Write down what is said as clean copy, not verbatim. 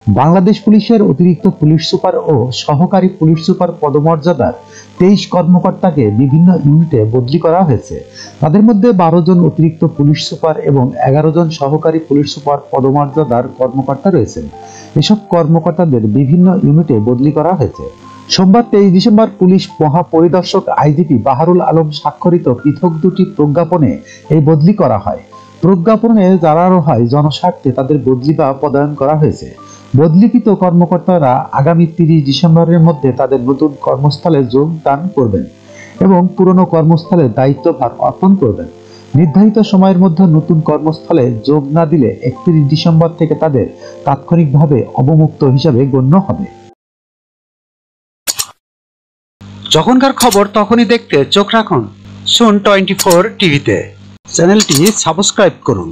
বাংলাদেশ পুলিশের অতিরিক্ত police super ও সহকারী পুলিশ সুপার পদমর্যাদার 23 কর্মকর্তাকে বিভিন্ন ইউনিটে বদলি করা হয়েছে। তাদের মধ্যে 12 জন অতিরিক্ত পুলিশ সুপার এবং 11 জন সহকারী পুলিশ সুপার পদমর্যাদার কর্মকর্তা রয়েছেন। এসব কর্মকর্তাদের বিভিন্ন ইউনিটে বদলি করা হয়েছে। সোমবার 23 ডিসেম্বর পুলিশ মহাপরিদর্শক আইজিপি বাহারুল আলম স্বাক্ষরিত পৃথক দুটি প্রজ্ঞাপনে এই বদলি করা হয়। প্রজ্ঞাপনে জানানো হয়, জনস্বার্থে তাদের বদলি বা পদায়ন করা হয়েছে। বদলিকৃত কর্মকর্তারা আগামী 30 ডিসেম্বরের মধ্যে তাদের নতুন কর্মস্থলে যোগদান করবেন এবং পুরনো কর্মস্থলে দায়িত্বভার অর্পণ করবেন। নির্ধারিত সময়ের মধ্যে নতুন কর্মস্থলে যোগ না দিলে 31 ডিসেম্বর থেকে তাদের তাৎক্ষণিকভাবে অবমুক্ত হিসাবে গণ্য হবে। যখনকার খবর তখনই দেখতে চোখ রাখুন সুন 24 টিভিতে। চ্যানেলটি সাবস্ক্রাইব করুন।